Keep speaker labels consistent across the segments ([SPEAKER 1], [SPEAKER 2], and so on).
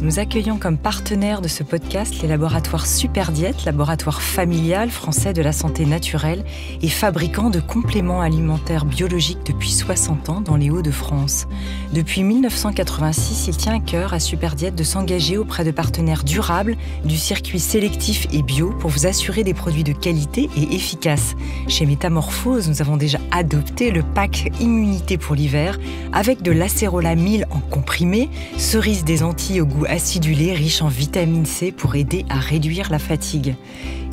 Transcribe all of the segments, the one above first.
[SPEAKER 1] Nous accueillons comme partenaire de ce podcast les laboratoires Superdiète, laboratoire familial français de la santé naturelle et fabricant de compléments alimentaires biologiques depuis 60 ans dans les Hauts-de-France. Depuis 1986, il tient à cœur à Superdiète de s'engager auprès de partenaires durables du circuit sélectif et bio pour vous assurer des produits de qualité et efficaces. Chez Métamorphose, nous avons déjà adopté le pack immunité pour l'hiver avec de l'acérola 1000 en comprimé, cerise des Antilles au goût acidulé riche en vitamine C pour aider à réduire la fatigue.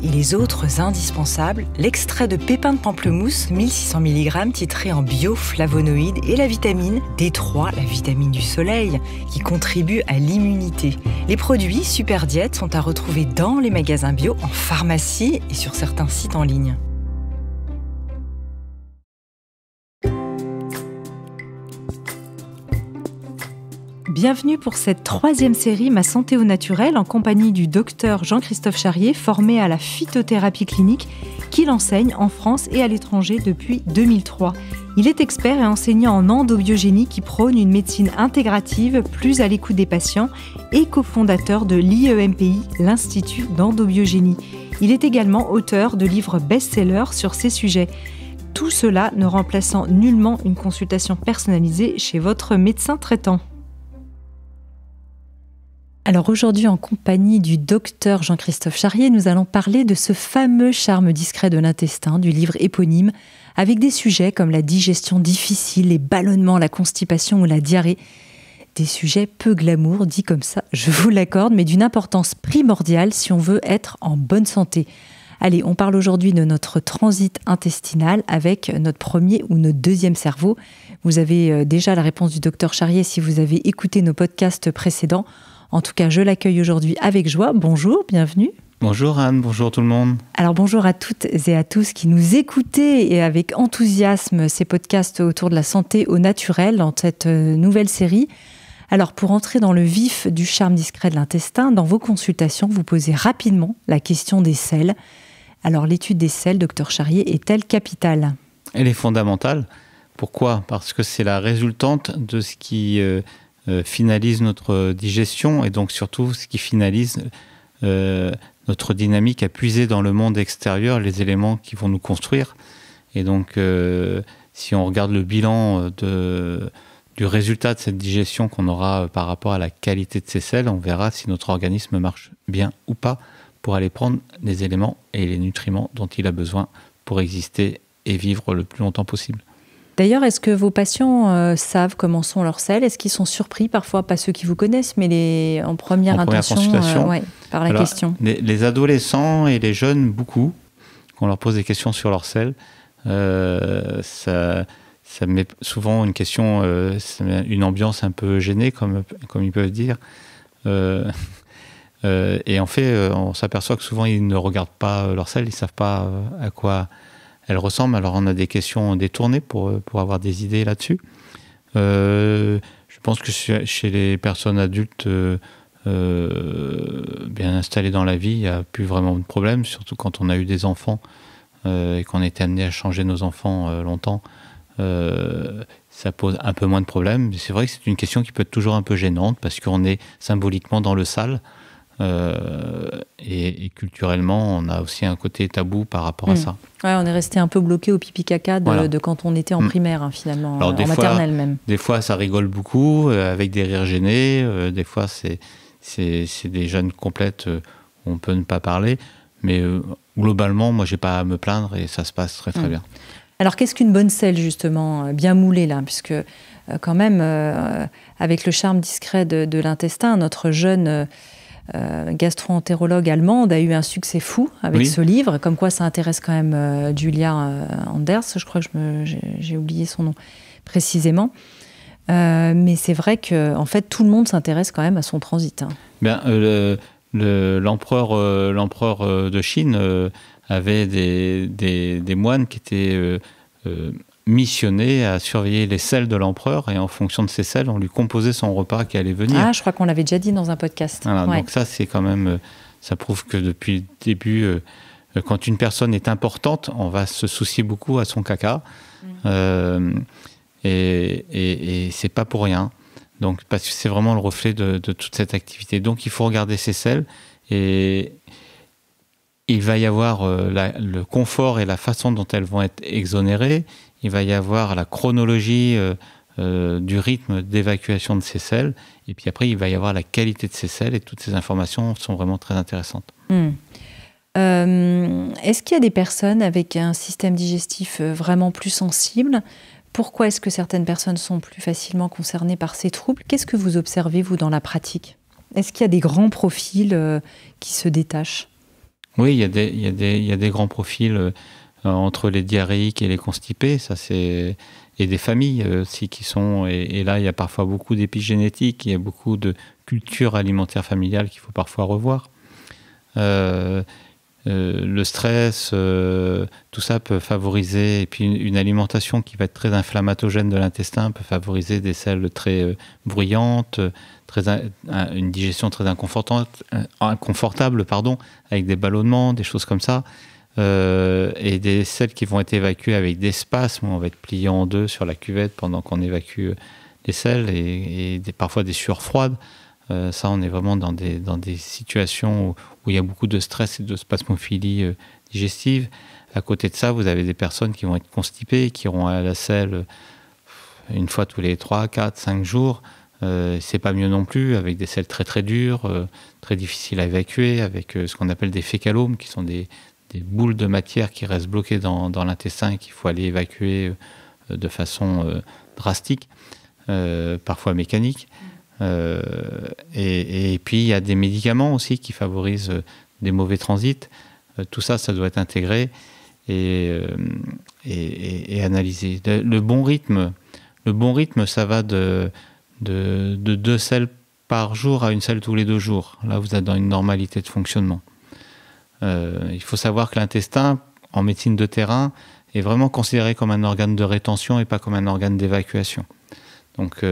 [SPEAKER 1] Et les autres indispensables, l'extrait de pépins de pamplemousse 1600 mg titré en bioflavonoïdes et la vitamine D3, la vitamine du soleil, qui contribue à l'immunité. Les produits Superdiète sont à retrouver dans les magasins bio, en pharmacie et sur certains sites en ligne. Bienvenue pour cette 3e série Ma santé au naturel en compagnie du docteur Jean-Christophe Charrier, formé à la phytothérapie clinique, qu'il enseigne en France et à l'étranger depuis 2003. Il est expert et enseignant en endobiogénie qui prône une médecine intégrative plus à l'écoute des patients et cofondateur de l'IEMPI, l'Institut d'endobiogénie. Il est également auteur de livres best-sellers sur ces sujets. Tout cela ne remplaçant nullement une consultation personnalisée chez votre médecin traitant. Alors aujourd'hui, en compagnie du docteur Jean-Christophe Charrier, nous allons parler de ce fameux charme discret de l'intestin du livre éponyme, avec des sujets comme la digestion difficile, les ballonnements, la constipation ou la diarrhée. Des sujets peu glamour, dit comme ça, je vous l'accorde, mais d'une importance primordiale si on veut être en bonne santé. Allez, on parle aujourd'hui de notre transit intestinal avec notre premier ou notre deuxième cerveau. Vous avez déjà la réponse du docteur Charrier si vous avez écouté nos podcasts précédents. En tout cas, je l'accueille aujourd'hui avec joie. Bonjour, bienvenue.
[SPEAKER 2] Bonjour Anne, bonjour tout le monde.
[SPEAKER 1] Alors bonjour à toutes et à tous qui nous écoutez et avec enthousiasme ces podcasts autour de la santé au naturel dans cette nouvelle série. Alors pour entrer dans le vif du charme discret de l'intestin, dans vos consultations, vous posez rapidement la question des selles. Alors l'étude des selles, docteur Charrier, est-elle capitale ?
[SPEAKER 2] Elle est fondamentale. Pourquoi ? Parce que c'est la résultante de ce qui finalise notre digestion et donc surtout ce qui finalise notre dynamique à puiser dans le monde extérieur les éléments qui vont nous construire. Et donc si on regarde le bilan du résultat de cette digestion qu'on aura par rapport à la qualité de ces selles, on verra si notre organisme marche bien ou pas pour aller prendre les éléments et les nutriments dont il a besoin pour exister et vivre le plus longtemps possible.
[SPEAKER 1] D'ailleurs, est-ce que vos patients savent comment sont leurs selles ? Est-ce qu'ils sont surpris parfois, pas ceux qui vous connaissent, mais en première intention, par la question ?
[SPEAKER 2] Les adolescents et les jeunes, beaucoup, quand on leur pose des questions sur leurs selles, ça met souvent une question, une ambiance un peu gênée, comme ils peuvent dire. Et en fait, on s'aperçoit que souvent, ils ne regardent pas leurs selles, ils ne savent pas à quoi elles ressemblent. Alors, on a des questions détournées pour avoir des idées là-dessus. Je pense que chez les personnes adultes bien installées dans la vie, il n'y a plus vraiment de problème, surtout quand on a eu des enfants et qu'on a été amené à changer nos enfants longtemps. Ça pose un peu moins de problèmes. Mais c'est vrai que c'est une question qui peut être toujours un peu gênante parce qu'on est symboliquement dans le sale. Et culturellement, on a aussi un côté tabou par rapport à ça.
[SPEAKER 1] Ouais, on est resté un peu bloqué au pipi-caca de quand on était en primaire, finalement, alors, en maternelle même.
[SPEAKER 2] Des fois, ça rigole beaucoup, avec des rires gênés. Des fois, c'est des jeunes complètes où on peut ne pas parler. Mais globalement, moi, je n'ai pas à me plaindre et ça se passe très, très bien.
[SPEAKER 1] Alors, qu'est-ce qu'une bonne selle, justement, bien moulée, là ? Puisque, quand même, avec le charme discret de l'intestin, notre jeune gastro-entérologue allemande a eu un succès fou avec ce livre, comme quoi ça intéresse quand même Julia Anders, je crois que j'ai oublié son nom précisément. Mais c'est vrai que en fait, tout le monde s'intéresse quand même à son transit.
[SPEAKER 2] L'empereur de Chine avait des moines qui étaient missionnés à surveiller les selles de l'empereur, et en fonction de ces selles, on lui composait son repas qui allait venir.
[SPEAKER 1] Ah, je crois qu'on l'avait déjà dit dans un podcast.
[SPEAKER 2] Voilà, donc ça, c'est quand même, ça prouve que depuis le début, quand une personne est importante, on va se soucier beaucoup à son caca, et c'est pas pour rien. Donc, parce que c'est vraiment le reflet de toute cette activité. Donc, il faut regarder ces selles et il va y avoir le confort et la façon dont elles vont être exonérées. Il va y avoir la chronologie du rythme d'évacuation de ces selles. Et puis après, il va y avoir la qualité de ces selles et toutes ces informations sont vraiment très intéressantes.
[SPEAKER 1] Est-ce qu'il y a des personnes avec un système digestif vraiment plus sensible ? Pourquoi est-ce que certaines personnes sont plus facilement concernées par ces troubles ? Qu'est-ce que vous observez, vous, dans la pratique ? Est-ce qu'il y a des grands profils qui se détachent ?
[SPEAKER 2] Oui, il y a des grands profils entre les diarrhéiques et les constipés. Et des familles aussi qui sont... Et là, il y a parfois beaucoup d'épigénétique, il y a beaucoup de culture alimentaire familiale qu'il faut parfois revoir. Le stress, tout ça peut favoriser, et puis une alimentation qui va être très inflammatogène de l'intestin peut favoriser des selles très bruyantes, une digestion très inconfortable, avec des ballonnements, des choses comme ça, et des selles qui vont être évacuées avec des spasmes, on va être plié en deux sur la cuvette pendant qu'on évacue les selles, et parfois des sueurs froides. Ça, on est vraiment dans des situations où il y a beaucoup de stress et de spasmophilie digestive. À côté de ça, vous avez des personnes qui vont être constipées, qui iront à la selle une fois tous les 3, 4, 5 jours. C'est pas mieux non plus, avec des selles très très dures, très difficiles à évacuer, avec ce qu'on appelle des fécalomes, qui sont des boules de matière qui restent bloquées dans l'intestin et qu'il faut aller évacuer de façon drastique, parfois mécanique. Et puis il y a des médicaments aussi qui favorisent des mauvais transits. Tout ça, ça doit être intégré et analysé. Le bon rythme, ça va de 2 selles par jour à 1 selle tous les 2 jours. Là, vous êtes dans une normalité de fonctionnement. Il faut savoir que l'intestin, en médecine de terrain, est vraiment considéré comme un organe de rétention et pas comme un organe d'évacuation. Donc,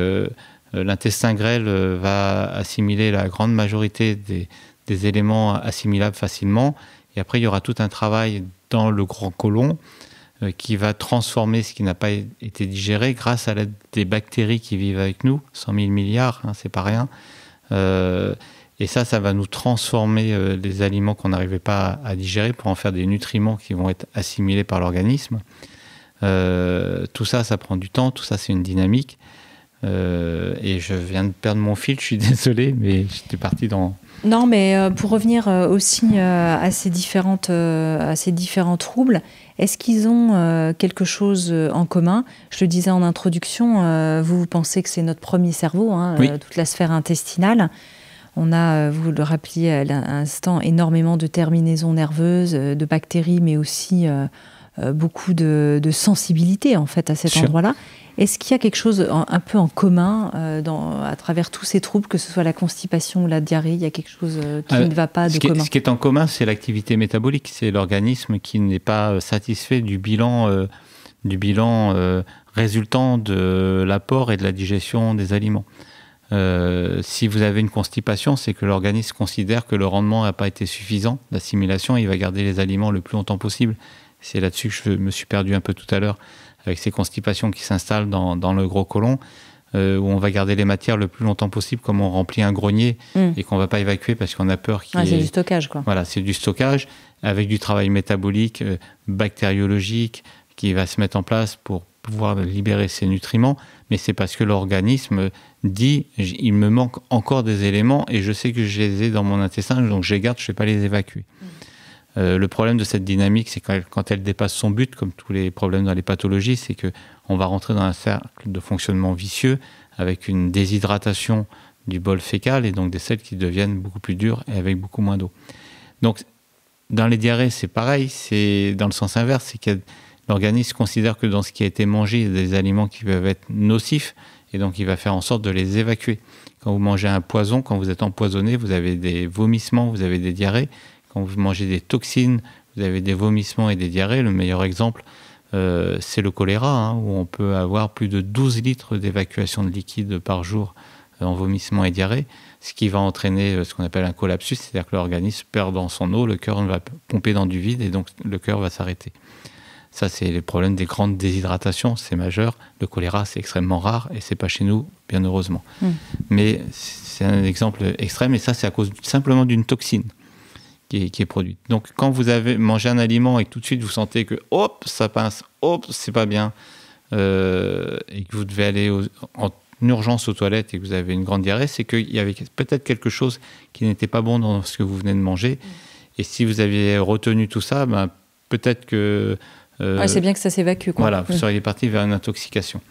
[SPEAKER 2] l'intestin grêle va assimiler la grande majorité des éléments assimilables facilement. Et après, il y aura tout un travail dans le grand côlon qui va transformer ce qui n'a pas été digéré grâce à l'aide des bactéries qui vivent avec nous. 100 000 milliards, c'est pas rien. Et ça va nous transformer les aliments qu'on n'arrivait pas à digérer pour en faire des nutriments qui vont être assimilés par l'organisme. Tout ça prend du temps. Tout ça, c'est une dynamique. Et je viens de perdre mon fil, je suis désolé, mais j'étais parti dans...
[SPEAKER 1] Non, mais pour revenir aussi à ces différents troubles, est-ce qu'ils ont quelque chose en commun ? Je le disais en introduction, vous pensez que c'est notre premier cerveau,
[SPEAKER 2] oui.
[SPEAKER 1] Toute la sphère intestinale. On a, vous le rappeliez à l'instant, énormément de terminaisons nerveuses, de bactéries, mais aussi beaucoup de sensibilité en fait à cet endroit-là. Est-ce qu'il y a quelque chose un peu en commun à travers tous ces troubles, que ce soit la constipation ou la diarrhée, il y a quelque chose qui ne va pas de commun ?
[SPEAKER 2] Ce qui est en commun, c'est l'activité métabolique. C'est l'organisme qui n'est pas satisfait du bilan résultant de l'apport et de la digestion des aliments. Si vous avez une constipation, c'est que l'organisme considère que le rendement n'a pas été suffisant d'assimilation et il va garder les aliments le plus longtemps possible. C'est là-dessus que je me suis perdu un peu tout à l'heure, avec ces constipations qui s'installent dans le gros côlon, où on va garder les matières le plus longtemps possible, comme on remplit un grenier et qu'on ne va pas évacuer parce qu'on a peur qu'il y ait...
[SPEAKER 1] C'est du stockage, quoi.
[SPEAKER 2] Voilà, c'est du stockage, avec du travail métabolique, bactériologique, qui va se mettre en place pour pouvoir libérer ces nutriments, mais c'est parce que l'organisme dit « il me manque encore des éléments et je sais que je les ai dans mon intestin, donc je les garde, je ne vais pas les évacuer ». Le problème de cette dynamique, c'est quand elle dépasse son but, comme tous les problèmes dans les pathologies, c'est qu'on va rentrer dans un cercle de fonctionnement vicieux avec une déshydratation du bol fécal et donc des selles qui deviennent beaucoup plus dures et avec beaucoup moins d'eau. Donc, dans les diarrhées, c'est pareil, c'est dans le sens inverse, c'est que l'organisme considère que dans ce qui a été mangé, il y a des aliments qui peuvent être nocifs et donc il va faire en sorte de les évacuer. Quand vous mangez un poison, quand vous êtes empoisonné, vous avez des vomissements, vous avez des diarrhées. Quand vous mangez des toxines, vous avez des vomissements et des diarrhées. Le meilleur exemple, c'est le choléra, où on peut avoir plus de 12 litres d'évacuation de liquide par jour en vomissements et diarrhée, ce qui va entraîner ce qu'on appelle un collapsus, c'est-à-dire que l'organisme perd dans son eau, le cœur va pomper dans du vide et donc le cœur va s'arrêter. Ça, c'est les problèmes des grandes déshydratations, c'est majeur. Le choléra, c'est extrêmement rare et c'est pas chez nous, bien heureusement. Mais c'est un exemple extrême et ça, c'est à cause simplement d'une toxine qui est produite. Donc, quand vous avez mangé un aliment et que tout de suite vous sentez que hop, ça pince, hop, c'est pas bien, et que vous devez aller en urgence aux toilettes et que vous avez une grande diarrhée, c'est qu'il y avait peut-être quelque chose qui n'était pas bon dans ce que vous venez de manger. Et si vous aviez retenu tout ça, ben, peut-être que...
[SPEAKER 1] c'est bien que ça s'évacue, quoi.
[SPEAKER 2] Voilà, vous seriez parti vers une intoxication.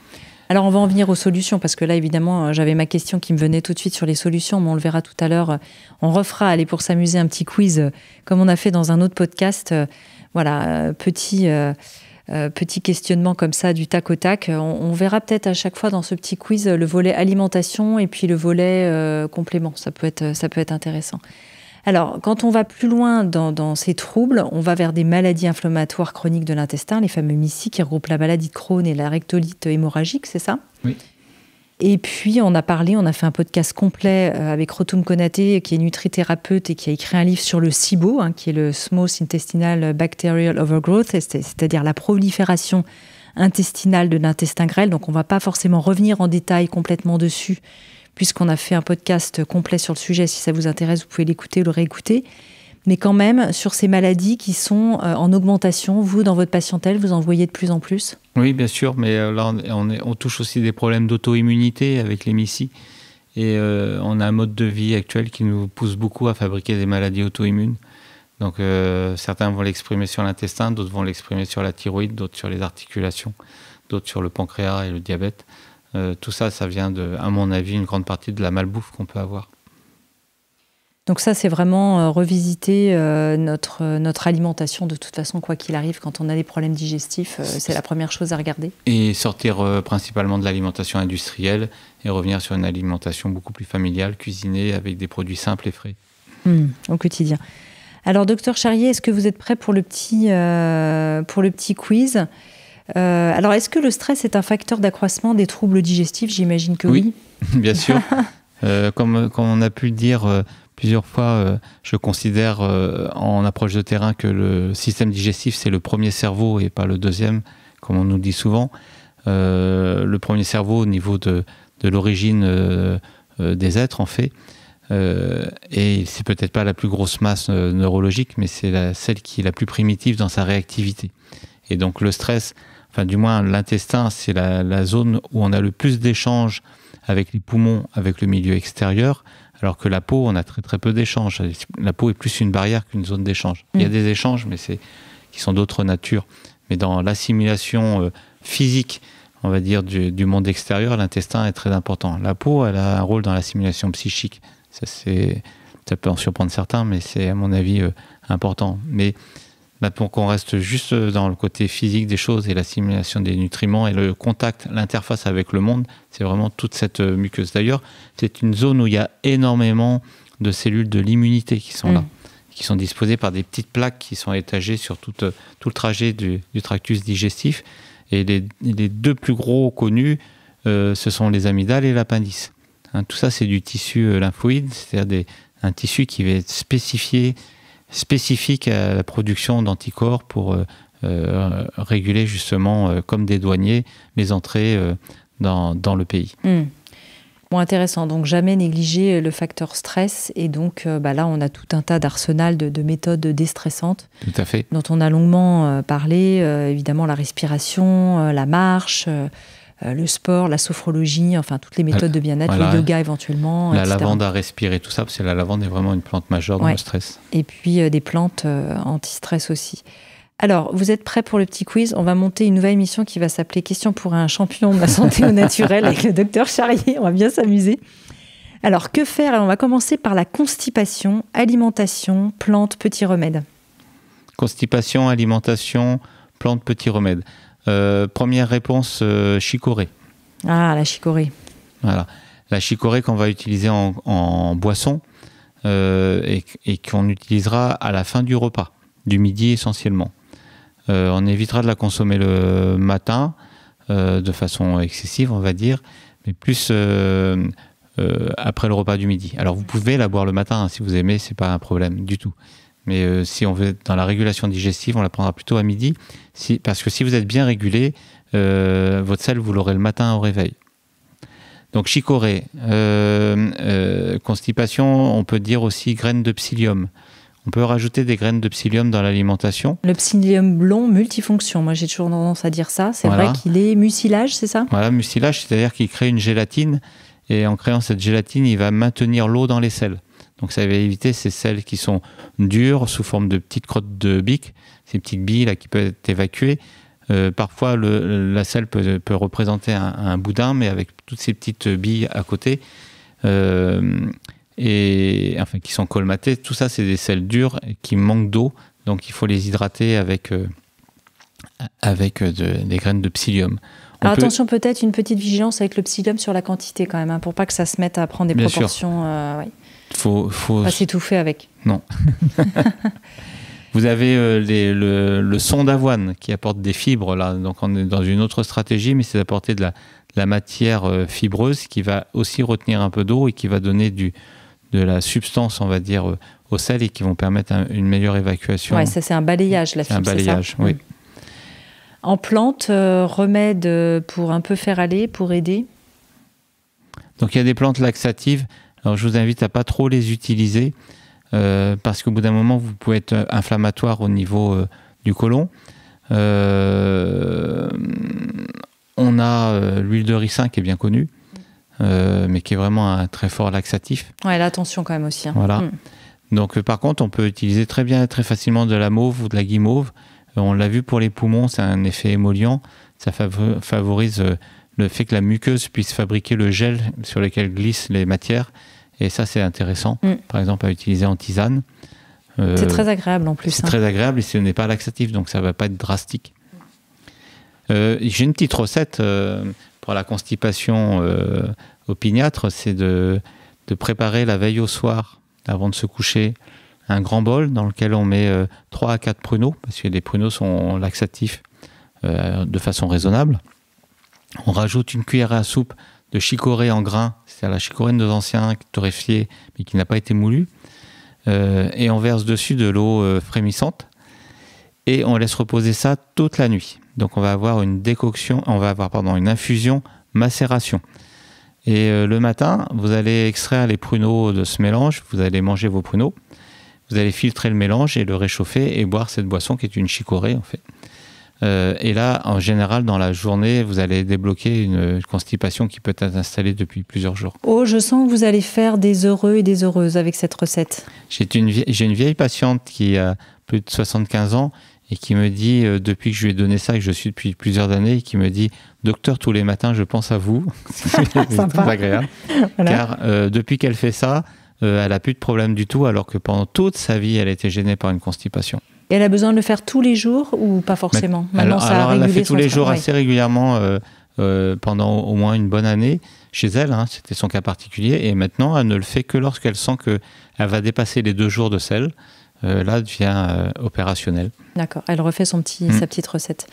[SPEAKER 1] Alors, on va en venir aux solutions, parce que là, évidemment, j'avais ma question qui me venait tout de suite sur les solutions, mais on le verra tout à l'heure. On refera, allez, pour s'amuser, un petit quiz, comme on a fait dans un autre podcast. Voilà, petit questionnement comme ça, du tac au tac. On verra peut-être à chaque fois dans ce petit quiz le volet alimentation et puis le volet complément. Ça peut être intéressant. Alors, quand on va plus loin dans ces troubles, on va vers des maladies inflammatoires chroniques de l'intestin, les fameux MICI, qui regroupent la maladie de Crohn et la rectolite hémorragique, c'est ça ?
[SPEAKER 2] Oui.
[SPEAKER 1] Et puis, on a fait un podcast complet avec Rotum Konaté, qui est nutrithérapeute et qui a écrit un livre sur le SIBO, qui est le Small Intestinal Bacterial Overgrowth, c'est-à-dire la prolifération intestinale de l'intestin grêle. Donc, on ne va pas forcément revenir en détail complètement dessus, puisqu'on a fait un podcast complet sur le sujet. Si ça vous intéresse, vous pouvez l'écouter ou le réécouter. Mais quand même, sur ces maladies qui sont en augmentation, vous, dans votre patientèle, vous en voyez de plus en plus ?
[SPEAKER 2] Oui, bien sûr, mais là, on touche aussi des problèmes d'auto-immunité avec les MICI. Et on a un mode de vie actuel qui nous pousse beaucoup à fabriquer des maladies auto-immunes. Donc, certains vont l'exprimer sur l'intestin, d'autres vont l'exprimer sur la thyroïde, d'autres sur les articulations, d'autres sur le pancréas et le diabète. Tout ça, ça vient à mon avis, une grande partie de la malbouffe qu'on peut avoir.
[SPEAKER 1] Donc ça, c'est vraiment revisiter notre alimentation de toute façon, quoi qu'il arrive, quand on a des problèmes digestifs, c'est la première chose à regarder. Et
[SPEAKER 2] sortir principalement de l'alimentation industrielle et revenir sur une alimentation beaucoup plus familiale, cuisinée, avec des produits simples et frais.
[SPEAKER 1] Au quotidien. Alors, docteur Charrier, est-ce que vous êtes prêt pour le petit quiz ? Alors, est-ce que le stress est un facteur d'accroissement des troubles digestifs ? J'imagine que oui.
[SPEAKER 2] Oui, bien sûr. Comme on a pu le dire plusieurs fois, je considère en approche de terrain que le système digestif, c'est le premier cerveau et pas le deuxième, comme on nous dit souvent. Le premier cerveau au niveau de l'origine des êtres, en fait. Et c'est peut-être pas la plus grosse masse neurologique, mais c'est celle qui est la plus primitive dans sa réactivité. Et donc le stress, enfin du moins l'intestin, c'est la zone où on a le plus d'échanges avec les poumons, avec le milieu extérieur, alors que la peau, on a très très peu d'échanges. La peau est plus une barrière qu'une zone d'échange. Il y a des échanges, mais qui sont d'autre nature. Mais dans l'assimilation physique, on va dire, du monde extérieur, l'intestin est très important. La peau, elle a un rôle dans l'assimilation psychique. Ça peut en surprendre certains, mais c'est à mon avis important. Mais pour qu'on reste juste dans le côté physique des choses et l'assimilation des nutriments et le contact, l'interface avec le monde, c'est vraiment toute cette muqueuse. D'ailleurs, c'est une zone où il y a énormément de cellules de l'immunité qui sont là, qui sont disposées par des petites plaques qui sont étagées sur tout le trajet du tractus digestif. Et les deux plus gros connus, ce sont les amygdales et l'appendice. Tout ça, c'est du tissu lymphoïde, c'est-à-dire un tissu qui va être spécifique à la production d'anticorps pour réguler justement, comme des douaniers, les entrées dans le pays.
[SPEAKER 1] Bon, intéressant. Donc, jamais négliger le facteur stress. Et donc, là, on a tout un tas d'arsenal de méthodes déstressantes.
[SPEAKER 2] Tout à fait.
[SPEAKER 1] Dont on a longuement parlé. Évidemment, la respiration, la marche, le sport, la sophrologie, enfin, toutes les méthodes de bien-être, le yoga éventuellement,
[SPEAKER 2] la
[SPEAKER 1] etc.
[SPEAKER 2] lavande à respirer, tout ça, parce que la lavande est vraiment une plante majeure dans le stress.
[SPEAKER 1] Et puis, des plantes anti-stress aussi. Alors, vous êtes prêts pour le petit quiz ? On va monter une nouvelle émission qui va s'appeler « Question pour un champion de la santé au naturel » avec le docteur Charrier. On va bien s'amuser. Alors, que faire ? Alors, on va commencer par la constipation, alimentation, plantes, petits remèdes.
[SPEAKER 2] Constipation, alimentation, plantes, petits remèdes. Première réponse, chicorée.
[SPEAKER 1] Ah, la chicorée.
[SPEAKER 2] Voilà. La chicorée qu'on va utiliser en boisson et qu'on utilisera à la fin du repas, du midi essentiellement. On évitera de la consommer le matin de façon excessive, on va dire, mais plus après le repas du midi. Alors vous pouvez la boire le matin si vous aimez, c'est pas un problème du tout. Mais si on veut être dans la régulation digestive, on la prendra plutôt à midi. Parce que si vous êtes bien régulé, votre sel, vous l'aurez le matin au réveil. Donc chicorée, constipation, on peut dire aussi graines de psyllium. On peut rajouter des graines de psyllium dans l'alimentation.
[SPEAKER 1] Le psyllium blond multifonction, moi j'ai toujours tendance à dire ça. C'est vrai qu'il est mucilage, c'est ça ?
[SPEAKER 2] Voilà, mucilage, c'est-à-dire qu'il crée une gélatine. Et en créant cette gélatine, il va maintenir l'eau dans les selles. Donc ça va éviter ces selles qui sont dures, sous forme de petites crottes de bique, ces petites billes là, qui peuvent être évacuées. Parfois, la selle peut représenter un boudin, mais avec toutes ces petites billes à côté. Et enfin qui sont colmatées. Tout ça, c'est des selles dures qui manquent d'eau, donc il faut les hydrater avec des graines de psyllium.
[SPEAKER 1] Alors attention, peut-être une petite vigilance avec le psyllium sur la quantité quand même, pour pas que ça se mette à prendre des
[SPEAKER 2] Bien
[SPEAKER 1] proportions.
[SPEAKER 2] Ouais. Faut
[SPEAKER 1] pas s'étouffer avec.
[SPEAKER 2] Non. Vous avez le son d'avoine qui apporte des fibres là, donc on est dans une autre stratégie, mais c'est d'apporter de la matière fibreuse qui va aussi retenir un peu d'eau et qui va donner de la substance, on va dire, au sel et qui vont permettre une meilleure évacuation.
[SPEAKER 1] Ouais, ça c'est un balayage, la fibre,
[SPEAKER 2] c'est un balayage,
[SPEAKER 1] ça
[SPEAKER 2] oui.
[SPEAKER 1] En plante, remède pour un peu faire aller, pour aider.
[SPEAKER 2] Donc il y a des plantes laxatives. Alors je vous invite à pas trop les utiliser parce qu'au bout d'un moment, vous pouvez être inflammatoire au niveau du côlon. On a l'huile de ricin qui est bien connue, mais qui est vraiment un très fort laxatif.
[SPEAKER 1] Ouais, là, attention quand même aussi. Hein.
[SPEAKER 2] Voilà. Donc par contre, on peut utiliser très bien, très facilement de la mauve ou de la guimauve. On l'a vu pour les poumons, c'est un effet émollient. Ça favorise le fait que la muqueuse puisse fabriquer le gel sur lequel glissent les matières. Et ça, c'est intéressant, par exemple, à utiliser en tisane.
[SPEAKER 1] C'est très agréable en plus.
[SPEAKER 2] C'est très agréable et ce n'est pas laxatif, donc ça ne va pas être drastique. J'ai une petite recette pour la constipation opiniâtre, c'est de préparer la veille au soir, avant de se coucher, un grand bol dans lequel on met 3 à 4 pruneaux, parce que les pruneaux sont laxatifs de façon raisonnable. On rajoute une cuillère à soupe de chicorée en grains, c'est-à-dire la chicorée de nos anciens torréfiée, mais qui n'a pas été moulue. Et on verse dessus de l'eau frémissante et on laisse reposer ça toute la nuit. Donc on va avoir une infusion macération. Et le matin, vous allez extraire les pruneaux de ce mélange, vous allez manger vos pruneaux, vous allez filtrer le mélange et le réchauffer et boire cette boisson qui est une chicorée en fait. Et là, en général, dans la journée, vous allez débloquer une constipation qui peut être installée depuis plusieurs jours.
[SPEAKER 1] Oh, je sens que vous allez faire des heureux et des heureuses avec cette recette.
[SPEAKER 2] J'ai une vieille patiente qui a plus de 75 ans et qui me dit, depuis que je lui ai donné ça, et que je suis depuis plusieurs années, qui me dit « Docteur, tous les matins, je pense à vous. » C'est très agréable. Voilà. Car depuis qu'elle fait ça, elle n'a plus de problème du tout, alors que pendant toute sa vie, elle a été gênée par une constipation.
[SPEAKER 1] Et elle a besoin de le faire tous les jours ou pas forcément?
[SPEAKER 2] Alors elle l'a fait tous les jours assez régulièrement pendant au moins une bonne année chez elle, hein, c'était son cas particulier. Et maintenant, elle ne le fait que lorsqu'elle sent qu'elle va dépasser les 2 jours de sel. Là, elle devient opérationnelle.
[SPEAKER 1] D'accord, elle refait sa petite recette.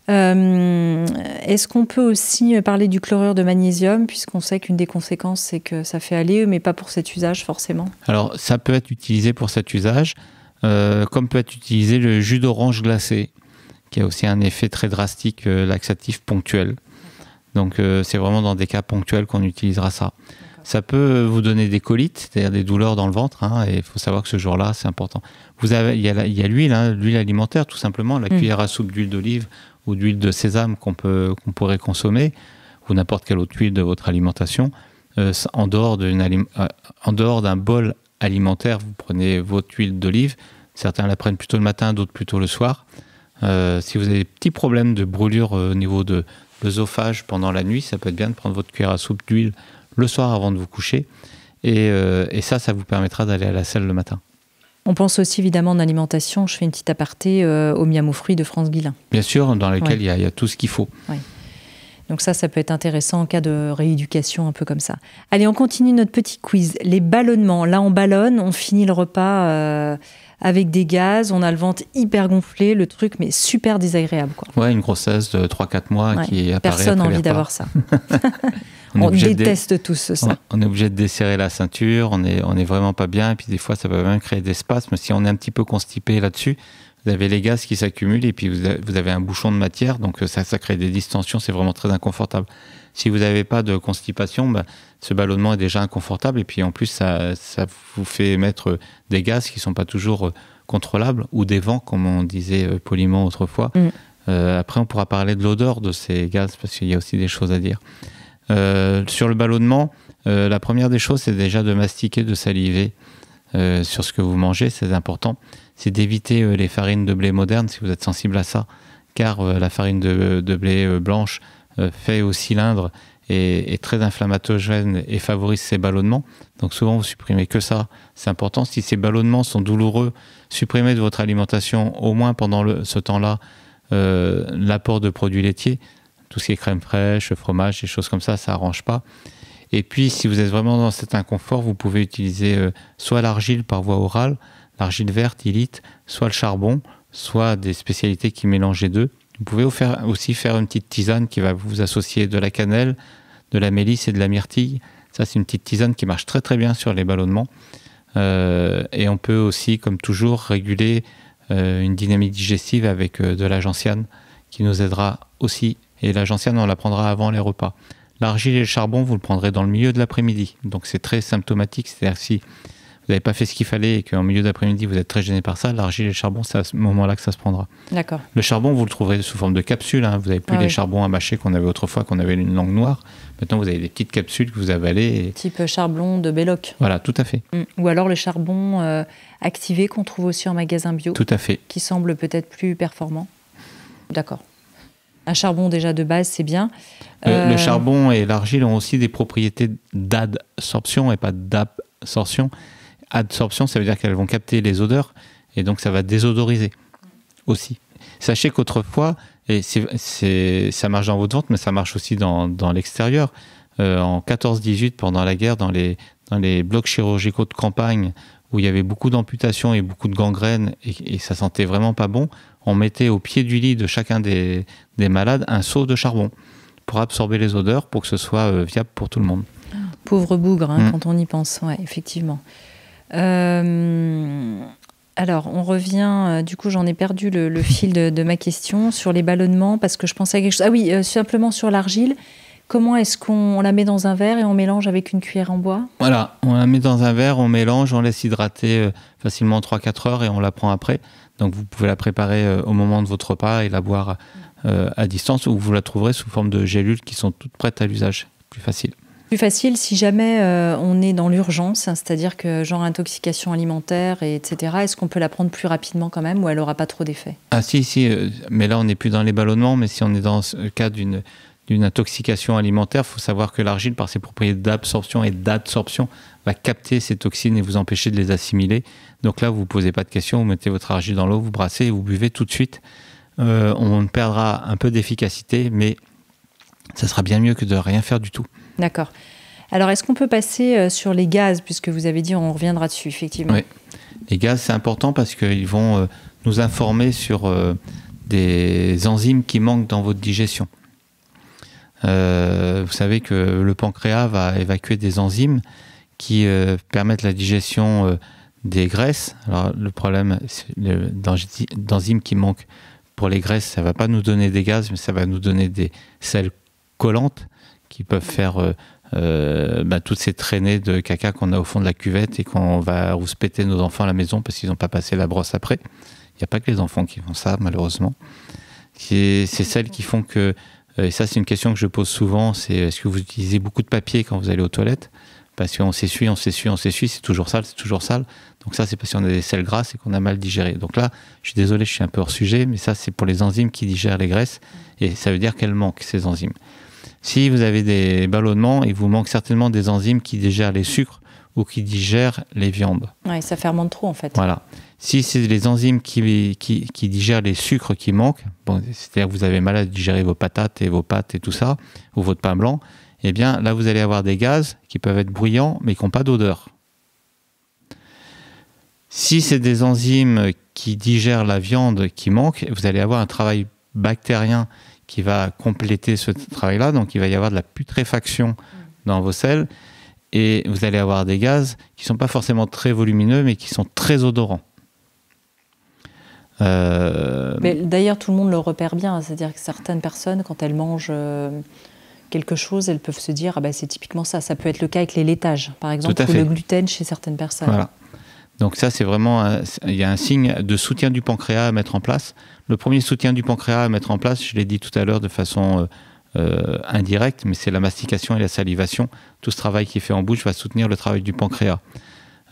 [SPEAKER 1] Est-ce qu'on peut aussi parler du chlorure de magnésium, puisqu'on sait qu'une des conséquences, c'est que ça fait aller, mais pas pour cet usage forcément? Alors,
[SPEAKER 2] ça peut être utilisé pour cet usage. Comme peut être utilisé le jus d'orange glacé, qui a aussi un effet très drastique, laxatif ponctuel. Donc c'est vraiment dans des cas ponctuels qu'on utilisera ça. Ça peut vous donner des colites, c'est-à-dire des douleurs dans le ventre, hein, et il faut savoir que ce jour-là, c'est important. Il y a l'huile, hein, l'huile alimentaire, tout simplement, la cuillère à soupe d'huile d'olive ou d'huile de sésame qu'on pourrait consommer, ou n'importe quelle autre huile de votre alimentation. En dehors d'un bol alimentaire, vous prenez votre huile d'olive. Certains la prennent plutôt le matin, d'autres plutôt le soir. Si vous avez des petits problèmes de brûlure au niveau de l'œsophage pendant la nuit, ça peut être bien de prendre votre cuillère à soupe d'huile le soir avant de vous coucher. Et ça vous permettra d'aller à la selle le matin. On pense aussi évidemment en alimentation, je fais une petite aparté, au miam aux fruits de France Guillain. Bien sûr, dans lequel il y a tout ce qu'il faut. Ouais. Donc ça peut être intéressant en cas de rééducation, un peu comme ça. Allez, on continue notre petit quiz. Les ballonnements. Là, on ballonne, on finit le repas avec des gaz, on a le ventre hyper gonflé, le truc, mais super désagréable, quoi. Ouais, une grossesse de 3-4 mois qui apparaît. Personne n'a envie d'avoir ça.
[SPEAKER 1] On déteste tous ça.
[SPEAKER 2] On est obligé de desserrer la ceinture, on est vraiment pas bien, et puis des fois ça peut même créer des spasmes. Si on est un petit peu constipé là-dessus, vous avez les gaz qui s'accumulent et puis vous avez un bouchon de matière, donc ça crée des distensions, c'est vraiment très inconfortable. Si vous n'avez pas de constipation, ce ballonnement est déjà inconfortable et puis en plus ça vous fait émettre des gaz qui ne sont pas toujours contrôlables ou des vents, comme on disait poliment autrefois. Après, on pourra parler de l'odeur de ces gaz parce qu'il y a aussi des choses à dire. Sur le ballonnement, la première des choses, c'est déjà de mastiquer, de saliver sur ce que vous mangez, c'est important. C'est d'éviter les farines de blé modernes si vous êtes sensible à ça, car la farine de blé blanche fait au cylindre est très inflammatogène et favorise ces ballonnements. Donc souvent, vous supprimez que ça, c'est important. Si ces ballonnements sont douloureux, supprimez de votre alimentation, au moins pendant ce temps-là, l'apport de produits laitiers, tout ce qui est crème fraîche, fromage, des choses comme ça n'arrange pas. Et puis, si vous êtes vraiment dans cet inconfort, vous pouvez utiliser soit l'argile par voie orale, l'argile verte, illite, soit le charbon, soit des spécialités qui mélangent les deux. Vous pouvez aussi faire une petite tisane qui va vous associer de la cannelle, de la mélisse et de la myrtille. Ça, c'est une petite tisane qui marche très très bien sur les ballonnements. Et on peut aussi, comme toujours, réguler une dynamique digestive avec de la gentiane qui nous aidera aussi. Et la gentiane, on la prendra avant les repas. L'argile et le charbon, vous le prendrez dans le milieu de l'après-midi. Donc c'est très symptomatique, c'est-à-dire si vous n'avez pas fait ce qu'il fallait et qu'en milieu d'après-midi, vous êtes très gêné par ça, l'argile et le charbon, c'est à ce moment-là que ça se prendra.
[SPEAKER 1] D'accord.
[SPEAKER 2] Le charbon, vous le trouverez sous forme de capsules. Vous n'avez plus les charbons à mâcher qu'on avait autrefois, qu'on avait une langue noire. Maintenant, vous avez des petites capsules que vous avalez.
[SPEAKER 1] Type charbon de Belloc.
[SPEAKER 2] Voilà, tout à fait.
[SPEAKER 1] Ou alors le charbon activé qu'on trouve aussi en magasin bio.
[SPEAKER 2] Tout à fait.
[SPEAKER 1] Qui semble peut-être plus performant. D'accord. Un charbon déjà de base, c'est bien.
[SPEAKER 2] Le charbon et l'argile ont aussi des propriétés d'adsorption et pas d'absorption. Adsorption, ça veut dire qu'elles vont capter les odeurs et donc ça va désodoriser aussi. Sachez qu'autrefois, et ça marche dans votre ventre, mais ça marche aussi dans l'extérieur. En 14-18, pendant la guerre, dans les blocs chirurgicaux de campagne, où il y avait beaucoup d'amputations et beaucoup de gangrènes et ça sentait vraiment pas bon, on mettait au pied du lit de chacun des malades un seau de charbon pour absorber les odeurs, pour que ce soit viable pour tout le monde.
[SPEAKER 1] Pauvre bougre, quand on y pense, ouais, effectivement. Alors, on revient, du coup, j'en ai perdu le fil de ma question sur les ballonnements, parce que je pensais à quelque chose. Ah oui, simplement sur l'argile. Comment est-ce qu'on la met dans un verre et on mélange avec une cuillère en bois ?
[SPEAKER 2] Voilà, on la met dans un verre, on mélange, on laisse hydrater facilement 3-4 heures et on la prend après. Donc vous pouvez la préparer au moment de votre repas et la boire à distance, ou vous la trouverez sous forme de gélules qui sont toutes prêtes à l'usage. Plus facile.
[SPEAKER 1] Plus facile si jamais on est dans l'urgence, c'est-à-dire que genre intoxication alimentaire, etc. Est-ce qu'on peut la prendre plus rapidement quand même ou elle n'aura pas trop d'effet ?
[SPEAKER 2] Ah si, mais là on n'est plus dans les ballonnements, mais si on est dans le cas d'une intoxication alimentaire, il faut savoir que l'argile, par ses propriétés d'absorption et d'adsorption, va capter ces toxines et vous empêcher de les assimiler. Donc là, vous ne vous posez pas de questions, vous mettez votre argile dans l'eau, vous brassez et vous buvez tout de suite. On perdra un peu d'efficacité, mais ça sera bien mieux que de rien faire du tout.
[SPEAKER 1] D'accord. Alors, est-ce qu'on peut passer sur les gaz, puisque vous avez dit, on reviendra dessus, effectivement.
[SPEAKER 2] Oui. Les gaz, c'est important parce qu'ils vont nous informer sur des enzymes qui manquent dans votre digestion. Vous savez que le pancréas va évacuer des enzymes qui permettent la digestion des graisses. Alors, le problème d'enzymes qui manquent pour les graisses, ça ne va pas nous donner des gaz, mais ça va nous donner des sels collantes qui peuvent faire toutes ces traînées de caca qu'on a au fond de la cuvette et qu'on va rouspéter nos enfants à la maison parce qu'ils n'ont pas passé la brosse après. Il n'y a pas que les enfants qui font ça, malheureusement. C'est celles qui font que, et ça c'est une question que je pose souvent, c'est est-ce que vous utilisez beaucoup de papier quand vous allez aux toilettes ? Parce qu'on s'essuie, c'est toujours sale. Donc ça, c'est parce qu'on a des sels grasses et qu'on a mal digéré. Donc là, je suis désolé, je suis un peu hors sujet, mais ça, c'est pour les enzymes qui digèrent les graisses. Et ça veut dire qu'elles manquent, ces enzymes. Si vous avez des ballonnements, il vous manque certainement des enzymes qui digèrent les sucres ou qui digèrent les viandes.
[SPEAKER 1] Oui, ça fermente trop, en fait.
[SPEAKER 2] Voilà. Si c'est les enzymes qui digèrent les sucres qui manquent, c'est-à-dire que vous avez mal à digérer vos patates et vos pâtes et tout ça, ou votre pain blanc, eh bien là vous allez avoir des gaz qui peuvent être bruyants mais qui n'ont pas d'odeur. Si c'est des enzymes qui digèrent la viande qui manque, vous allez avoir un travail bactérien qui va compléter ce travail-là, donc il va y avoir de la putréfaction dans vos selles. Et vous allez avoir des gaz qui ne sont pas forcément très volumineux, mais qui sont très odorants.
[SPEAKER 1] Mais d'ailleurs, tout le monde le repère bien. C'est-à-dire que certaines personnes, quand elles mangent quelque chose, elles peuvent se dire c'est typiquement ça. Ça peut être le cas avec les laitages, par exemple, ou le gluten chez certaines personnes.
[SPEAKER 2] Voilà. Donc ça, c'est vraiment... il y a un signe de soutien du pancréas à mettre en place. Le premier soutien du pancréas à mettre en place, je l'ai dit tout à l'heure de façon indirecte, mais c'est la mastication et la salivation. Tout ce travail qui est fait en bouche va soutenir le travail du pancréas.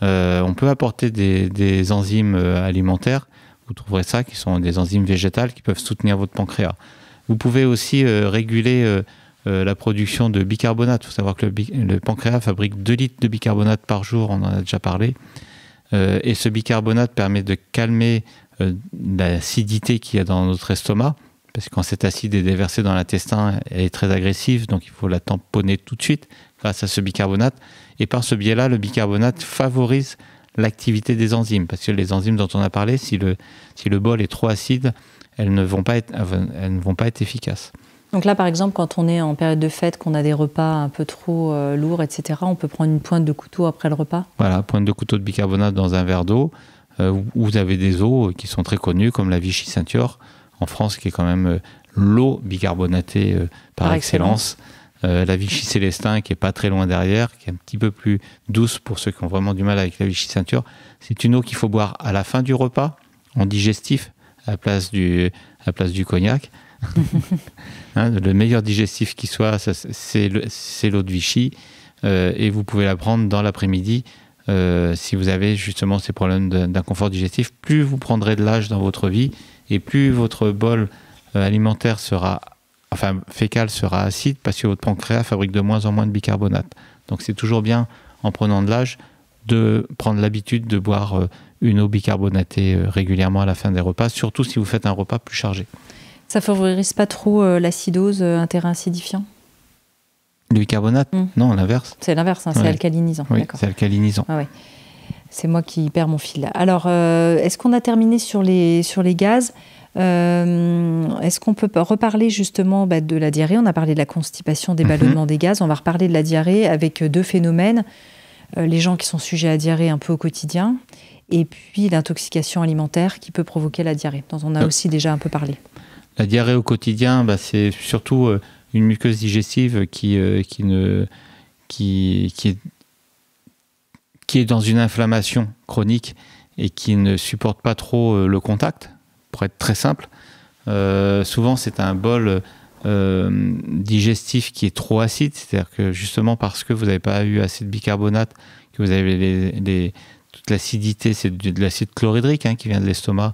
[SPEAKER 2] On peut apporter des enzymes alimentaires. Vous trouverez ça, qui sont des enzymes végétales qui peuvent soutenir votre pancréas. Vous pouvez aussi réguler la production de bicarbonate. Il faut savoir que le pancréas fabrique 2 litres de bicarbonate par jour, on en a déjà parlé. Et ce bicarbonate permet de calmer l'acidité qu'il y a dans notre estomac, parce que quand cet acide est déversé dans l'intestin, elle est très agressive, donc il faut la tamponner tout de suite grâce à ce bicarbonate. Et par ce biais-là, le bicarbonate favorise l'activité des enzymes, parce que les enzymes dont on a parlé, si le bol est trop acide, elles ne vont pas être efficaces.
[SPEAKER 1] Donc là, par exemple, quand on est en période de fête, qu'on a des repas un peu trop lourds, etc., on peut prendre une pointe de couteau après le repas ? Voilà,
[SPEAKER 2] pointe de couteau de bicarbonate dans un verre d'eau. Vous avez des eaux qui sont très connues, comme la Vichy Ceinture, en France, qui est quand même l'eau bicarbonatée par excellence. La Vichy Célestin, qui est pas très loin derrière, qui est un petit peu plus douce pour ceux qui ont vraiment du mal avec la Vichy Ceinture. C'est une eau qu'il faut boire à la fin du repas, en digestif, à la place du cognac. Le meilleur digestif qui soit, c'est l'eau de Vichy. Et vous pouvez la prendre dans l'après-midi si vous avez justement ces problèmes d'inconfort digestif. Plus vous prendrez de l'âge dans votre vie, et plus votre bol alimentaire fécal sera acide, parce que votre pancréas fabrique de moins en moins de bicarbonate. Donc c'est toujours bien, en prenant de l'âge, de prendre l'habitude de boire une eau bicarbonatée régulièrement à la fin des repas, surtout si vous faites un repas plus chargé.
[SPEAKER 1] Ça favorise pas trop l'acidose, un terrain acidifiant ?
[SPEAKER 2] Le bicarbonate ? Non, l'inverse.
[SPEAKER 1] C'est l'inverse, c'est alcalinisant.
[SPEAKER 2] Oui, c'est alcalinisant.
[SPEAKER 1] Ah ouais. C'est moi qui perds mon fil. Alors, est-ce qu'on a terminé sur les gaz ? Est-ce qu'on peut reparler justement de la diarrhée ? On a parlé de la constipation, des ballonnements des gaz. On va reparler de la diarrhée avec 2 phénomènes. Les gens qui sont sujets à diarrhée un peu au quotidien, et puis l'intoxication alimentaire qui peut provoquer la diarrhée, dont on a aussi déjà un peu parlé.
[SPEAKER 2] La diarrhée au quotidien, c'est surtout une muqueuse digestive qui est dans une inflammation chronique et qui ne supporte pas trop le contact, pour être très simple. Souvent, c'est un bol digestif qui est trop acide, c'est-à-dire que justement parce que vous n'avez pas eu assez de bicarbonate, que vous avez toute l'acidité, c'est de l'acide chlorhydrique qui vient de l'estomac.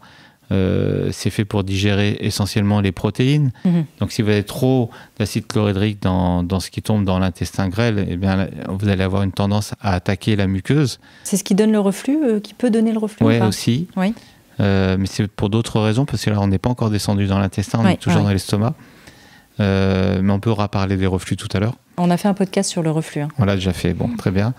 [SPEAKER 2] C'est fait pour digérer essentiellement les protéines. Donc si vous avez trop d'acide chlorhydrique dans ce qui tombe dans l'intestin grêle, eh bien, vous allez avoir une tendance à attaquer la muqueuse. C'est ce qui donne le reflux, qui peut donner le reflux ? Oui, aussi. Oui. Mais c'est pour d'autres raisons, parce que là, on n'est pas encore descendu dans l'intestin, on est toujours dans l'estomac. Mais on pourra parler des reflux tout à l'heure. On a fait un podcast sur le reflux. On l'a déjà fait, bon, très bien.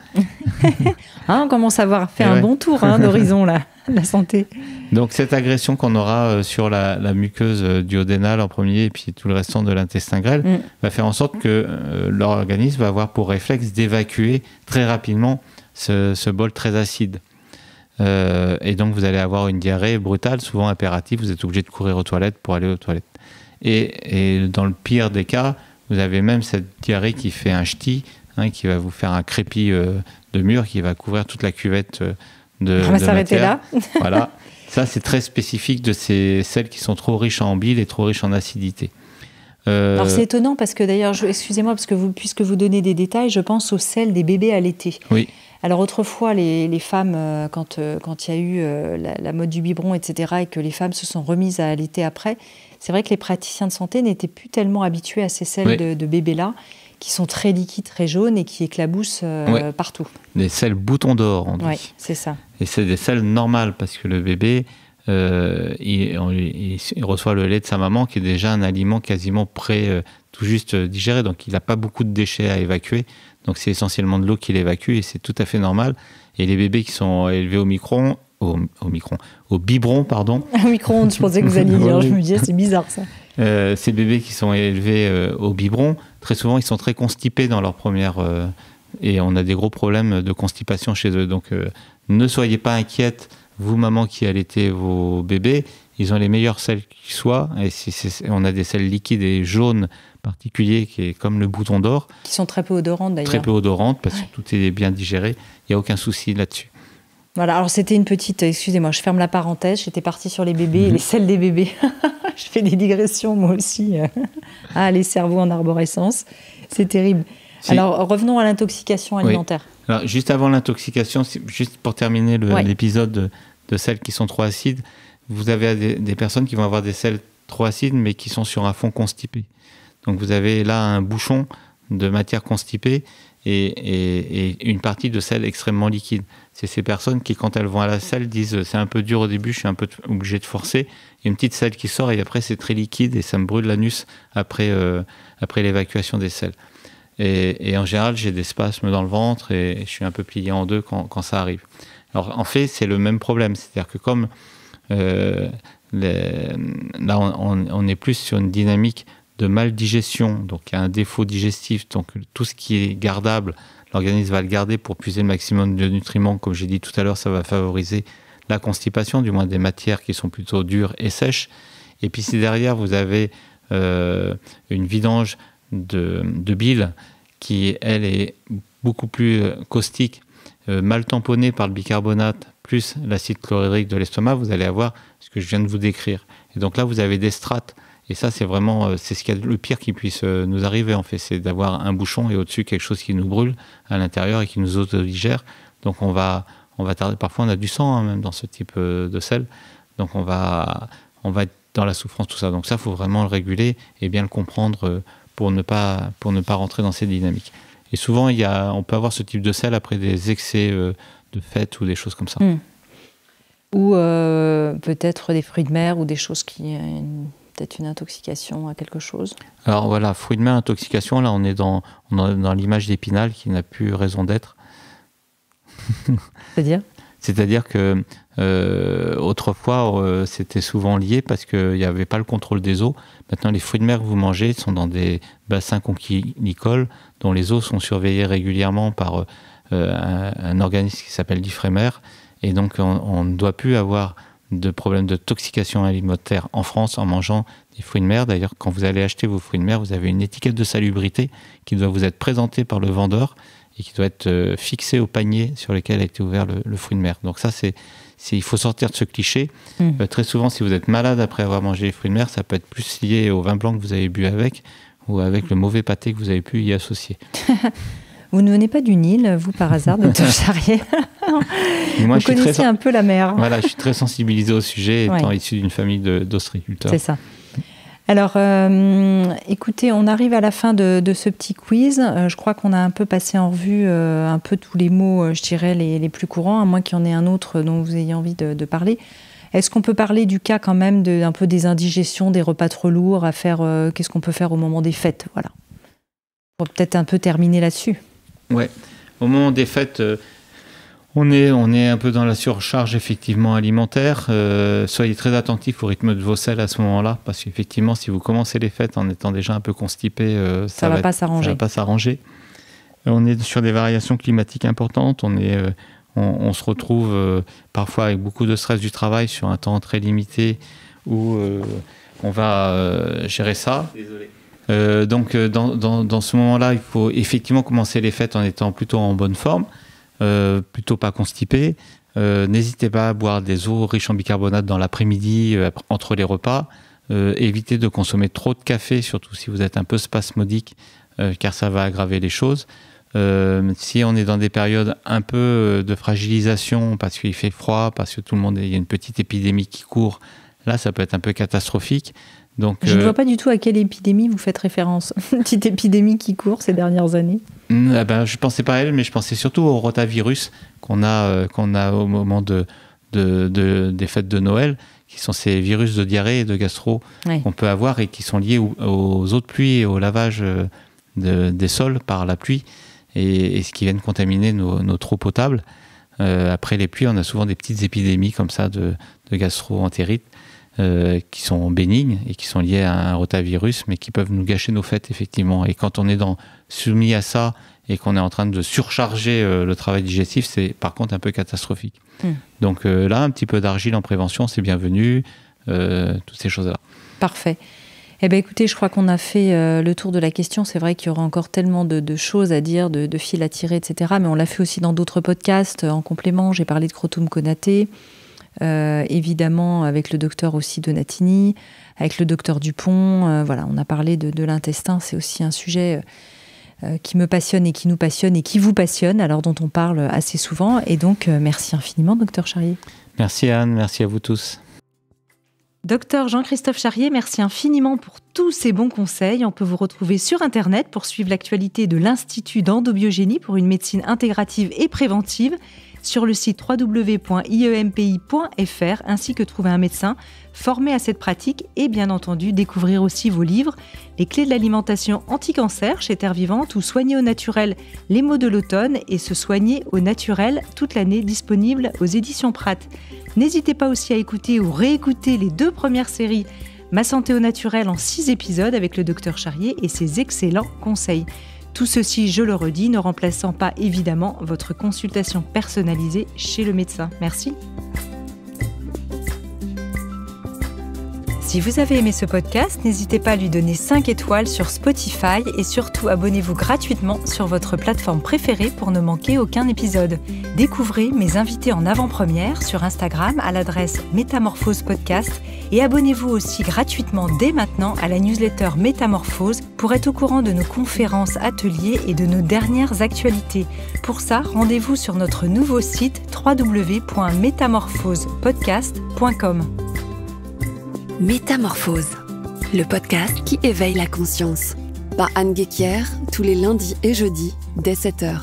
[SPEAKER 1] On commence à avoir fait un bon tour d'horizon, là, la santé.
[SPEAKER 2] Donc cette agression qu'on aura sur la muqueuse duodénale en premier, et puis tout le restant de l'intestin grêle, va faire en sorte que l'organisme va avoir pour réflexe d'évacuer très rapidement ce bol très acide. Et donc vous allez avoir une diarrhée brutale, souvent impérative, vous êtes obligé de courir aux toilettes pour aller aux toilettes. Et dans le pire des cas, vous avez même cette diarrhée qui fait un ch'ti, qui va vous faire un crépi de mur, qui va couvrir toute la cuvette de
[SPEAKER 1] On va s'arrêter
[SPEAKER 2] matière.
[SPEAKER 1] Là.
[SPEAKER 2] Voilà. Ça, c'est très spécifique de celles qui sont trop riches en bile et trop riches en acidité.
[SPEAKER 1] Alors c'est étonnant parce que d'ailleurs, excusez-moi, parce que puisque vous donnez des détails, je pense au sel des bébés allaités.
[SPEAKER 2] Oui.
[SPEAKER 1] Alors autrefois, les femmes, quand il y a eu la mode du biberon, etc., et que les femmes se sont remises à allaiter après, c'est vrai que les praticiens de santé n'étaient plus tellement habitués à ces sels de bébés-là, qui sont très liquides, très jaunes et qui éclaboussent partout. Des sels boutons d'or, on dit. Oui, c'est ça.
[SPEAKER 2] Et c'est des sels normales, parce que le bébé, il reçoit le lait de sa maman, qui est déjà un aliment quasiment prêt, tout juste digéré, donc il n'a pas beaucoup de déchets à évacuer. Donc c'est essentiellement de l'eau qu'il évacue et c'est tout à fait normal. Et les bébés qui sont élevés au biberon, pardon.
[SPEAKER 1] Au micro-ondes, je pensais que vous alliez dire. Je me disais, c'est bizarre ça.
[SPEAKER 2] ces bébés qui sont élevés au biberon, très souvent, ils sont très constipés dans leur première... et on a des gros problèmes de constipation chez eux. Donc, ne soyez pas inquiètes, vous, maman, qui allaitez vos bébés. Ils ont les meilleures selles qui soient. Et on a des selles liquides et jaunes particuliers, qui est comme le bouton d'or.
[SPEAKER 1] Qui sont très peu odorantes, d'ailleurs.
[SPEAKER 2] Très peu odorantes, parce que tout est bien digéré. Il n'y a aucun souci là-dessus.
[SPEAKER 1] Voilà, alors c'était une petite... Excusez-moi, je ferme la parenthèse. J'étais partie sur les bébés et les selles des bébés. Je fais des digressions, moi aussi. Ah, les cerveaux en arborescence. C'est terrible. Alors, revenons à l'intoxication alimentaire.
[SPEAKER 2] Oui. Alors, juste avant l'intoxication, juste pour terminer l'épisode de selles qui sont trop acides, vous avez des personnes qui vont avoir des selles trop acides, mais qui sont sur un fond constipé. Donc, vous avez là un bouchon de matière constipée et une partie de sel extrêmement liquide. C'est ces personnes qui, quand elles vont à la selle, disent « c'est un peu dur au début, je suis un peu obligé de forcer ». Il y a une petite selle qui sort et après, c'est très liquide et ça me brûle l'anus après l'évacuation des selles. Et en général, j'ai des spasmes dans le ventre et je suis un peu plié en deux quand ça arrive. Alors, en fait, c'est le même problème. C'est-à-dire que comme là, on est plus sur une dynamique de maldigestion, donc il y a un défaut digestif, donc tout ce qui est gardable, l'organisme va le garder pour puiser le maximum de nutriments. Comme j'ai dit tout à l'heure, ça va favoriser la constipation, du moins des matières qui sont plutôt dures et sèches. Et puis si derrière, vous avez une vidange de bile qui, elle, est beaucoup plus caustique, mal tamponnée par le bicarbonate, plus l'acide chlorhydrique de l'estomac, vous allez avoir ce que je viens de vous décrire. Et donc là, vous avez des strates. Et ça, c'est vraiment c'est ce qu'il y a de le pire qui puisse nous arriver, en fait. C'est d'avoir un bouchon et au-dessus quelque chose qui nous brûle à l'intérieur et qui nous autodigère. Donc on va tarder. Parfois, on a du sang même dans ce type de sel. Donc on va être dans la souffrance, tout ça. Donc ça, il faut vraiment le réguler et bien le comprendre pour ne pas rentrer dans ces dynamiques. Et souvent, on peut avoir ce type de sel après des excès de fête ou des choses comme ça.
[SPEAKER 1] Ou peut-être des fruits de mer ou des choses qui... peut-être une intoxication à quelque chose.
[SPEAKER 2] Alors voilà, fruits de mer, intoxication, là on est dans l'image d'Épinal qui n'a plus raison d'être. C'est-à-dire que autrefois c'était souvent lié parce qu'il n'y avait pas le contrôle des eaux. Maintenant les fruits de mer que vous mangez sont dans des bassins conchylicoles dont les eaux sont surveillées régulièrement par un organisme qui s'appelle l'Ifremer. Et donc on ne doit plus avoir de problèmes de toxication alimentaire en France en mangeant des fruits de mer. D'ailleurs, quand vous allez acheter vos fruits de mer, vous avez une étiquette de salubrité qui doit vous être présentée par le vendeur et qui doit être fixée au panier sur lequel a été ouvert le fruit de mer. Donc ça, il faut sortir de ce cliché. Très souvent, si vous êtes malade après avoir mangé les fruits de mer, ça peut être plus lié au vin blanc que vous avez bu avec ou avec le mauvais pâté que vous avez pu y associer.
[SPEAKER 1] Vous ne venez pas du Nil, vous, par hasard, docteur Charrier? Vous connaissez un peu la mer.
[SPEAKER 2] Voilà, je suis très sensibilisé au sujet, étant issu d'une famille d'ostréiculteurs.
[SPEAKER 1] C'est ça. Alors, écoutez, on arrive à la fin de ce petit quiz. Je crois qu'on a un peu passé en revue un peu tous les mots, je dirais, les plus courants, à moins qu'il y en ait un autre dont vous ayez envie de parler. Est-ce qu'on peut parler du cas quand même un peu des indigestions, des repas trop lourds à faire? Qu'est-ce qu'on peut faire au moment des fêtes? Voilà. Pour peut-être un peu terminer là-dessus.
[SPEAKER 2] Ouais, au moment des fêtes, on est un peu dans la surcharge effectivement alimentaire. Soyez très attentifs au rythme de vos selles à ce moment-là, parce qu'effectivement, si vous commencez les fêtes en étant déjà un peu constipé, ça va pas s'arranger. On est sur des variations climatiques importantes. On se retrouve parfois avec beaucoup de stress du travail sur un temps très limité où on va gérer ça. Désolé. Donc dans ce moment-là, il faut effectivement commencer les fêtes en étant plutôt en bonne forme, plutôt pas constipé. N'hésitez pas à boire des eaux riches en bicarbonate dans l'après-midi, entre les repas. Évitez de consommer trop de café, surtout si vous êtes un peu spasmodique, car ça va aggraver les choses. Si on est dans des périodes un peu de fragilisation, parce qu'il fait froid, parce que il y a une petite épidémie qui court, là ça peut être un peu catastrophique. Donc,
[SPEAKER 1] je ne vois pas du tout à quelle épidémie vous faites référence. Une petite épidémie qui court ces dernières années.
[SPEAKER 2] Je ne pensais pas à elle, mais je pensais surtout au rotavirus qu'on a au moment des fêtes de Noël, qui sont ces virus de diarrhée et de gastro qu'on peut avoir et qui sont liés aux eaux de pluie et au lavage des sols par la pluie et ce qui viennent contaminer nos eaux potables. Après les pluies, on a souvent des petites épidémies comme ça de gastro-entérite. qui sont bénignes et qui sont liées à un rotavirus, mais qui peuvent nous gâcher nos fêtes, effectivement. Et quand on est soumis à ça et qu'on est en train de surcharger le travail digestif, c'est par contre un peu catastrophique. Donc là, un petit peu d'argile en prévention, c'est bienvenu, toutes ces choses-là.
[SPEAKER 1] Parfait. Eh bien, écoutez, je crois qu'on a fait le tour de la question. C'est vrai qu'il y aura encore tellement de choses à dire, de fils à tirer, etc. Mais on l'a fait aussi dans d'autres podcasts. En complément, j'ai parlé de Crotum Konaté, évidemment avec le docteur aussi Donatini, avec le docteur Dupont. Voilà, on a parlé de l'intestin. C'est aussi un sujet qui me passionne et qui nous passionne et qui vous passionne, alors dont on parle assez souvent. Et donc, merci infiniment, docteur Charrier.
[SPEAKER 2] Merci Anne, merci à vous tous.
[SPEAKER 1] Docteur Jean-Christophe Charrier, merci infiniment pour tous ces bons conseils. On peut vous retrouver sur Internet pour suivre l'actualité de l'Institut d'endobiogénie pour une médecine intégrative et préventive, sur le site www.iempi.fr, ainsi que trouver un médecin formé à cette pratique et bien entendu découvrir aussi vos livres, Les clés de l'alimentation anti-cancer chez Terre Vivante ou Soigner au naturel les maux de l'automne et Se soigner au naturel toute l'année, disponible aux éditions Pratt. N'hésitez pas aussi à écouter ou réécouter les 2 premières séries Ma santé au naturel en 6 épisodes avec le docteur Charrier et ses excellents conseils. Tout ceci, je le redis, ne remplaçant pas évidemment votre consultation personnalisée chez le médecin. Merci. Si vous avez aimé ce podcast, n'hésitez pas à lui donner 5 étoiles sur Spotify et surtout abonnez-vous gratuitement sur votre plateforme préférée pour ne manquer aucun épisode. Découvrez mes invités en avant-première sur Instagram à l'adresse Métamorphose Podcast et abonnez-vous aussi gratuitement dès maintenant à la newsletter Métamorphose pour être au courant de nos conférences, ateliers et de nos dernières actualités. Pour ça, rendez-vous sur notre nouveau site www.métamorphosepodcast.com.
[SPEAKER 3] Métamorphose, le podcast qui éveille la conscience. Par Anne Guéquière, tous les lundis et jeudis, dès 7h.